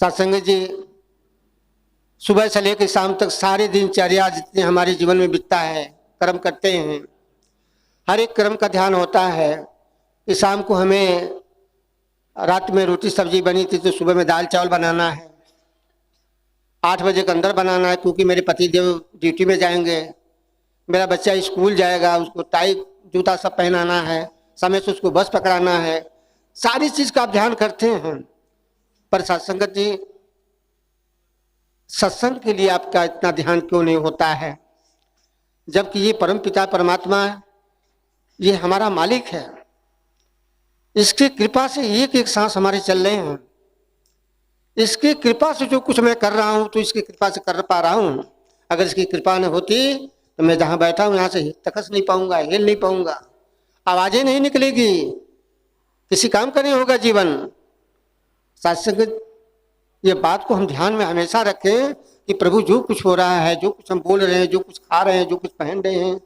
सत्संग जी, सुबह से लेकर शाम तक सारे दिनचर्या जितने हमारे जीवन में बीतता है, कर्म करते हैं, हर एक कर्म का ध्यान होता है कि शाम को हमें, रात में रोटी सब्जी बनी थी तो सुबह में दाल चावल बनाना है, 8 बजे के अंदर बनाना है क्योंकि मेरे पति देव ड्यूटी में जाएंगे, मेरा बच्चा स्कूल जाएगा, उसको टाई जूता सब पहनाना है, समय से उसको बस पकड़ाना है, सारी चीज का आप ध्यान करते हैं। पर सत्संगत जी, सत्संग के लिए आपका इतना ध्यान क्यों नहीं होता है? जबकि ये परम पिता परमात्मा, ये हमारा मालिक है, इसकी कृपा से एक एक सांस हमारे चल रहे हैं, इसकी कृपा से जो कुछ मैं कर रहा हूं तो इसकी कृपा से कर पा रहा हूं। अगर इसकी कृपा न होती तो मैं जहां बैठा हूं यहां से तकस नहीं पाऊंगा, हिल नहीं पाऊंगा, आवाजें नहीं निकलेगी, किसी काम का नहीं होगा जीवन। सत्संग, ये बात को हम ध्यान में हमेशा रखें कि प्रभु जो कुछ हो रहा है, जो कुछ हम बोल रहे हैं, जो कुछ खा रहे हैं, जो कुछ पहन रहे हैं,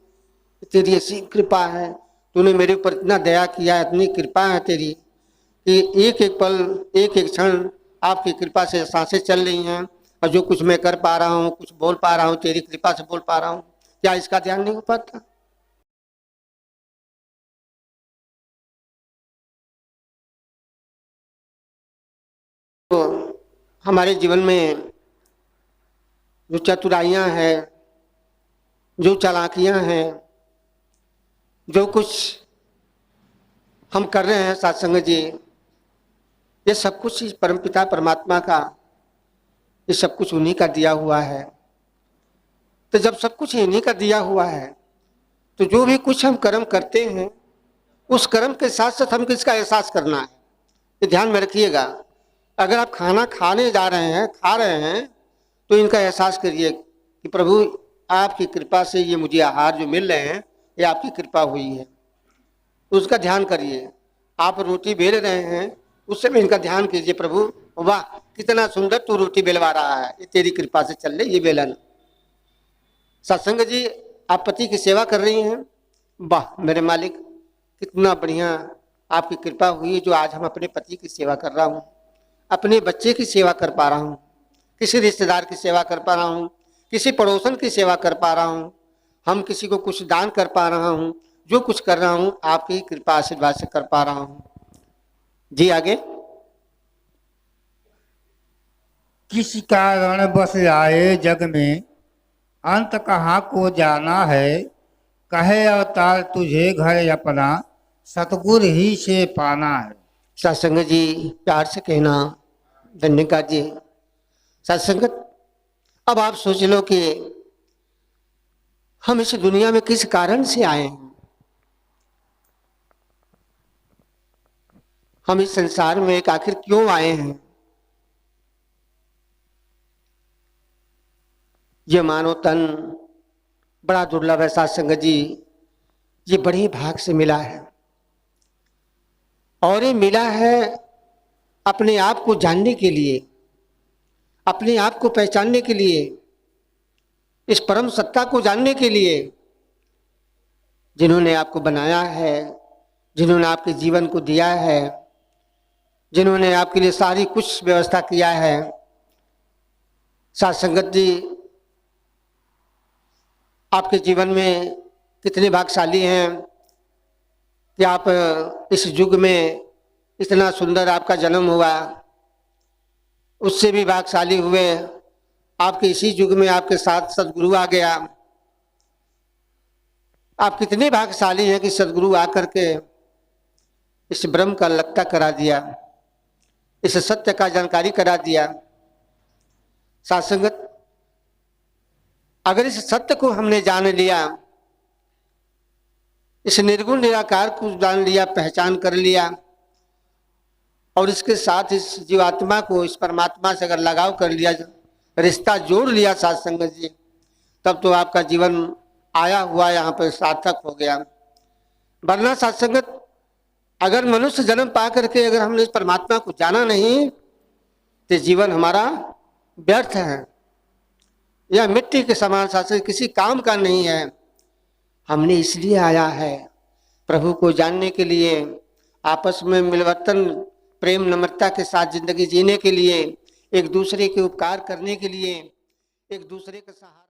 तेरी ऐसी कृपा है, तूने मेरे ऊपर इतना दया किया, इतनी कृपा है तेरी कि एक एक पल, एक एक क्षण आपकी कृपा से सांसें चल रही हैं, और जो कुछ मैं कर पा रहा हूँ, कुछ बोल पा रहा हूँ, तेरी कृपा से बोल पा रहा हूँ। क्या इसका ध्यान नहीं हो पाता? तो हमारे जीवन में जो चतुराइयां हैं, जो चालाकियां हैं, जो कुछ हम कर रहे हैं सत्संग जी, ये सब कुछ इस परमपिता परमात्मा का, ये सब कुछ उन्हीं का दिया हुआ है। तो जब सब कुछ इन्हीं का दिया हुआ है तो जो भी कुछ हम कर्म करते हैं, उस कर्म के साथ साथ हम किसका एहसास करना है, ये ध्यान में रखिएगा। अगर आप खाना खाने जा रहे हैं, खा रहे हैं, तो इनका एहसास करिए कि प्रभु आपकी कृपा से ये मुझे आहार जो मिल रहे हैं, ये आपकी कृपा हुई है, उसका ध्यान करिए। आप रोटी बेल रहे हैं, उससे भी इनका ध्यान कीजिए, प्रभु वाह कितना सुंदर तू रोटी बेलवा रहा है, ये तेरी कृपा से चल रही ये बेलन। सत्संग जी, आप पति की सेवा कर रही हैं, वाह मेरे मालिक कितना बढ़िया आपकी कृपा हुई जो आज हम अपने पति की सेवा कर रहा हूँ, अपने बच्चे की सेवा कर पा रहा हूँ, किसी रिश्तेदार की सेवा कर पा रहा हूँ, किसी पड़ोसन की सेवा कर पा रहा हूँ, हम किसी को कुछ दान कर पा रहा हूँ, जो कुछ कर रहा हूँ आपकी कृपा आशीर्वाद से कर पा रहा हूँ। जी आगे। किस कारण बस आए जग में, अंत कहाँ को जाना है, कहे अवतार तुझे घर अपना, सतगुरु ही से पाना है। सत्संग जी, प्यार से कहना धन्यवाद जी। सत्संगत, अब आप सोच लो कि हम इस दुनिया में किस कारण से आए हैं, हम इस संसार में एक आखिर क्यों आए हैं। ये मानव तन बड़ा दुर्लभ है सत्संग जी, ये बड़े भाग से मिला है, और ये मिला है अपने आप को जानने के लिए, अपने आप को पहचानने के लिए, इस परम सत्ता को जानने के लिए, जिन्होंने आपको बनाया है, जिन्होंने आपके जीवन को दिया है, जिन्होंने आपके लिए सारी कुछ व्यवस्था किया है। सत्संगत जी, आपके जीवन में कितने भाग्यशाली हैं कि आप इस युग में इतना सुंदर आपका जन्म हुआ, उससे भी भाग्यशाली हुए आपके इसी युग में आपके साथ सदगुरु आ गया। आप कितने भाग्यशाली हैं कि सदगुरु आकर के इस ब्रह्म का लगता करा दिया, इस सत्य का जानकारी करा दिया। सत्संगत, अगर इस सत्य को हमने जान लिया, इस निर्गुण निराकार को जान लिया, पहचान कर लिया, और इसके साथ इस जीवात्मा को इस परमात्मा से अगर लगाव कर लिया, रिश्ता जोड़ लिया सत्संगत जी, तब तो आपका जीवन आया हुआ यहाँ पर सार्थक हो गया। वरना सत्संगत, अगर मनुष्य जन्म पा करके अगर हमने इस परमात्मा को जाना नहीं, तो जीवन हमारा व्यर्थ है, यह मिट्टी के समान शास्त्र किसी काम का नहीं है। हमने इसलिए आया है प्रभु को जानने के लिए, आपस में मिलवर्तन प्रेम नम्रता के साथ जिंदगी जीने के लिए, एक दूसरे के उपकार करने के लिए, एक दूसरे का सहारा